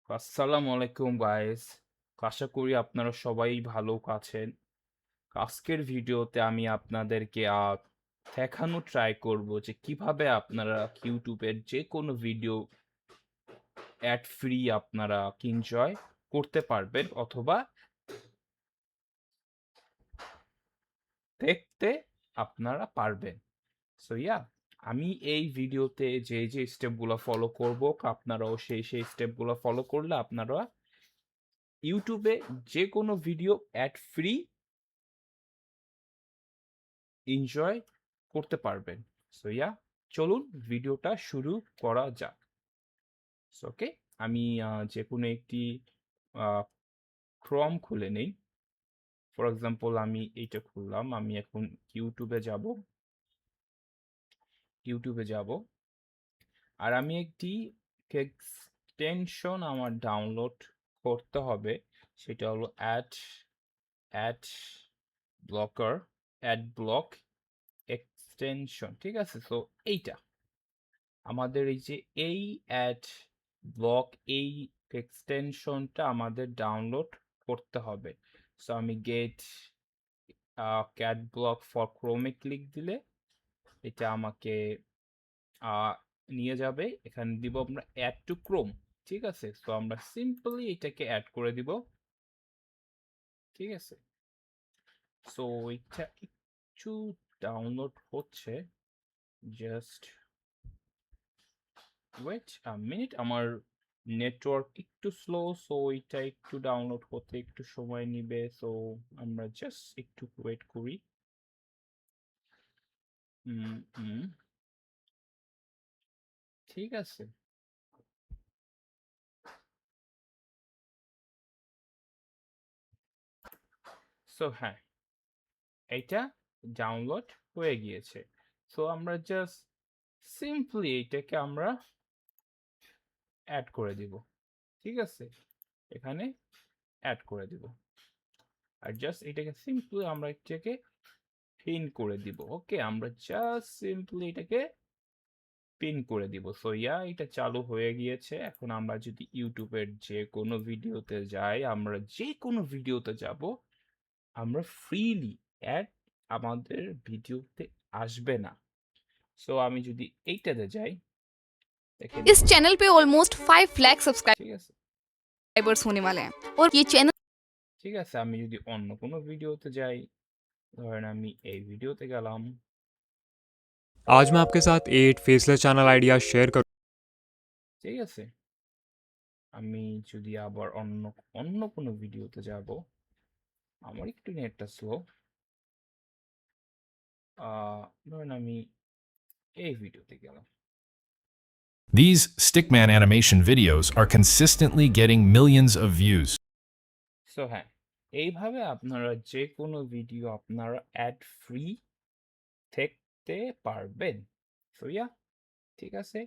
আসসালামু আলাইকুম গাইস। আশা করি আপনারা সবাই ভালো আছেন। আজকের ভিডিওতে আমি আপনাদেরকে দেখানো ট্রাই করব যে কিভাবে আপনারা ইউটিউবের যে কোনো ভিডিও অ্যাড ফ্রি আপনারা এনজয় করতে পারবেন অথবা দেখতে আপনারা পারবেন। সো আমি এই ভিডিওতে যে স্টেপগুলো ফলো করব আপনারাও সেই স্টেপগুলো ফলো করলে আপনারা ইউটিউবে যে কোনো ভিডিও অ্যাড ফ্রি এনজয় করতে পারবেন। সো চলুন ভিডিওটা শুরু করা যাক। ওকে, আমি যে কোনো একটি ক্রম খুলে নেই। ফর এক্সাম্পল আমি এইটা খুললাম, আমি এখন ইউটিউবে যাব আর আমি একটি এক্সটেনশন আমার ডাউনলোড করতে হবে। সেটা হলো অ্যাড ব্লক এক্সটেনশন। ঠিক আছে, সো এইটা আমাদের এই অ্যাড ব্লক এই এক্সটেনশনটা আমাদের ডাউনলোড করতে হবে। সো আমি গেট ক্যাট ব্লক ফর ক্রোমে ক্লিক দিলে এটা আমাকে নিয়ে যাবে, এখানে দিব আমরা অ্যাড টু ক্রোম। ঠিক আছে, সো আমরা সিম্পলি এটাকে অ্যাড করে দিব। ঠিক আছে, সো এটা একটু ডাউনলোড হচ্ছে, জাস্ট ওয়েট আ মিনিট। আমার নেটওয়ার্ক একটু স্লো, সো এটা একটু ডাউনলোড হতে একটু সময় নিবে। সো আমরা জাস্ট একটু ওয়েট করি। ঠিক আছে, সো এটা ডাউনলোড হয়ে গিয়েছে। সো আমরা জাস্ট সিম্পলি এটাকে আমরা অ্যাড করে দিব। ঠিক আছে, এখানে অ্যাড করে দিব আর জাস্ট এটাকে সিম্পলি আমরা এটাকে পিন করে দিব। ওকে, আমরা জাস্ট সিম্পলি এটাকে পিন করে দিব। সো এটা চালু হয়ে গিয়েছে। এখন আমরা যদি ইউটিউবের যে কোনো ভিডিওতে যাই, আমরা যে কোনো ভিডিওতে যাব, আমরা ফ্রিলি অ্যাড আমাদের ভিডিওতে আসবে না। সো আমি যদি এইটাতে যাই, দেখেন इस चैनल पे ऑलमोस्ट 5 लाख ঠিক আছে। सब्सक्राइबर्स होने वाले हैं और ये चैनल ঠিক আছে, আমি যদি অন্য কোনো ভিডিওতে যাই, ধরেন আমি এই ভিডিওতে গেলাম। आज मैं आपके साथ 8 फेसलेस चैनल आइडियाज शेयर करूँ। ঠিক আছে, আমি যদি আবার অন্য অন্য কোনো ভিডিওতে যাব, আমার একটু নেটটা স্লো, ধরেন আমি এই ভিডিওতে গেলাম। These Stickman animation videos are consistently getting millions of views. So এইভাবে আপনারা যে কোনো ভিডিও আপনারা অ্যাড ফ্রি দেখতে পারবেন। সো ঠিক আছে,